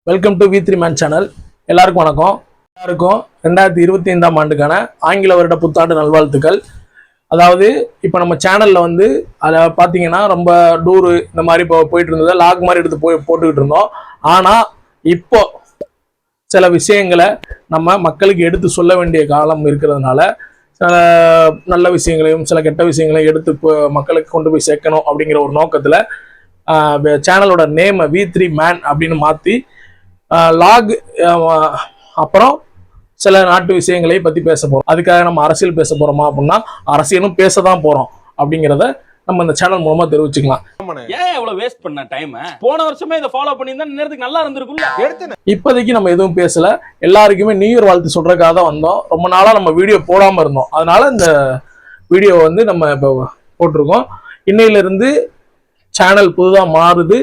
Welcome to V3 man channel. எல்லாருக்கும் வணக்கம். எல்லாருக்கும் 2025ஆம் ஆண்டுக்கான ஆங்கில வருட புத்தாண்டு நல்வாழ்த்துக்கள். அதாவது இப்போ நம்ம சேனலில் வந்து அதில் பார்த்தீங்கன்னா ரொம்ப டூரு இந்த மாதிரி போயிட்டு இருந்தது, லாக் மாதிரி எடுத்து போட்டுக்கிட்டு இருந்தோம். ஆனால் இப்போ சில விஷயங்களை நம்ம மக்களுக்கு எடுத்து சொல்ல வேண்டிய காலம் இருக்கிறதுனால சில நல்ல விஷயங்களையும் சில கெட்ட விஷயங்களையும் எடுத்து மக்களுக்கு கொண்டு போய் சேர்க்கணும் அப்படிங்கிற ஒரு நோக்கத்தில் சேனலோட நேமை V3 மேன் அப்படின்னு மாற்றி லாக் அப்புறம் சில நாட்டு விஷயங்களை பற்றி பேச போகிறோம். அதுக்காக நம்ம அரசியல் பேச போகிறோமா அப்படின்னா அரசியலும் பேச தான் போகிறோம் அப்படிங்கிறத நம்ம இந்த சேனல் மூலமா தெரிவிச்சுக்கலாம். ஏன் இவ்வளவு வேஸ்ட் பண்ண டைம்? போன வருஷமே இதை ஃபாலோ பண்ணியிருந்தா நேரத்துக்கு நல்லா இருந்திருக்கும்ல. இப்போதைக்கு நம்ம எதுவும் பேசல, எல்லாருக்குமே நியூ இயர் வாழ்த்து சொல்றதுக்காக தான் வந்தோம். ரொம்ப நாளா நம்ம வீடியோ போடாம இருந்தோம், அதனால இந்த வீடியோ வந்து நம்ம இப்போ போட்டிருக்கோம். இன்னையில இருந்து சேனல் புதுதாக மாறுது,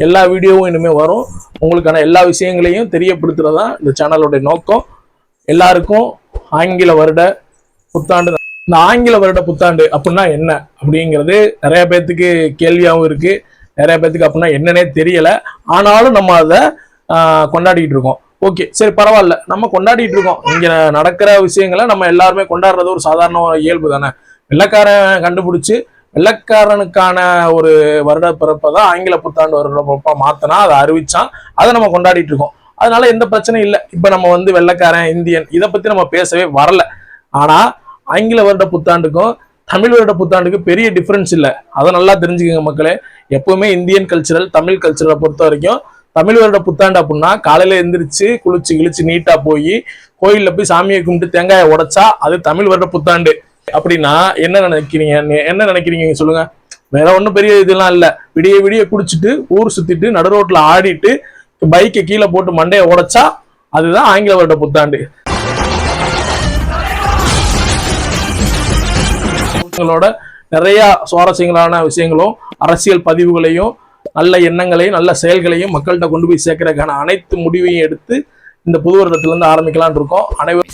எல்லா வீடியோவும் இனிமேல் வரும். உங்களுக்கான எல்லா விஷயங்களையும் தெரியப்படுத்துறதா இந்த சேனலோட நோக்கம். எல்லாருக்கும் ஆங்கில வருட புத்தாண்டு. இந்த ஆங்கில வருட புத்தாண்டு அப்படின்னா என்ன அப்படிங்கிறது நிறைய பேர்த்துக்கு கேள்வியாகவும் இருக்கு, நிறைய பேர்த்துக்கு அப்படின்னா என்னன்னே தெரியல. ஆனாலும் நம்ம அதை கொண்டாடிட்டு இருக்கோம். ஓகே, சரி, பரவாயில்ல, நம்ம கொண்டாடிட்டு இருக்கோம். இங்க நடக்கிற விஷயங்களை நம்ம எல்லாருமே கொண்டாடுறது ஒரு சாதாரண இயல்பு தானே. வெள்ளைக்காரன் கண்டுபிடிச்சு வெள்ளைக்காரனுக்கான ஒரு வருட பிறப்பை தான் ஆங்கில புத்தாண்டு வருட பிறப்பா மாத்தினா, அதை அறிவிச்சான், அதை நம்ம கொண்டாடிட்டு இருக்கோம். அதனால எந்த பிரச்சனையும் இல்லை. இப்ப நம்ம வந்து வெள்ளைக்காரன் இந்தியன் இதை பத்தி நம்ம பேசவே வரல. ஆனா ஆங்கில வருட புத்தாண்டுக்கும் தமிழ் வருட புத்தாண்டுக்கும் பெரிய டிஃபரன்ஸ் இல்லை, அதை நல்லா தெரிஞ்சுக்கோங்க மக்களே. எப்பவுமே இந்தியன் கல்ச்சரல் தமிழ் கல்ச்சரலை பொறுத்த வரைக்கும் தமிழ் வருட புத்தாண்டு அப்படின்னா காலையில எந்திரிச்சு குளிச்சு கிழிச்சு நீட்டா போய் கோயில்ல போய் சாமியை கும்பிட்டு தேங்காயை உடைச்சா அது தமிழ் வருட புத்தாண்டு. அப்படின்னா என்ன நினைக்கிறீங்க சொல்லுங்க? வேற ஒன்றும் பெரிய இதெல்லாம் இல்லை. விடிய விடிய குடிச்சிட்டு ஊர் சுத்திட்டு நடு ரோட்ல ஆடிட்டு பைக்கை கீழே போட்டு மண்டையை உடைச்சா அதுதான் ஆங்கில வருட புத்தாண்டு. உங்களோட நிறைய சுவாரஸ்யங்களான விஷயங்களும் அரசியல் பதிவுகளையும் நல்ல எண்ணங்களையும் நல்ல செயல்களையும் மக்கள்கிட்ட கொண்டு போய் சேர்க்கறதுக்கான அனைத்து முடிவையும் எடுத்து இந்த புது வருடத்துல இருந்து ஆரம்பிக்கலான் இருக்கோம். அனைவரும்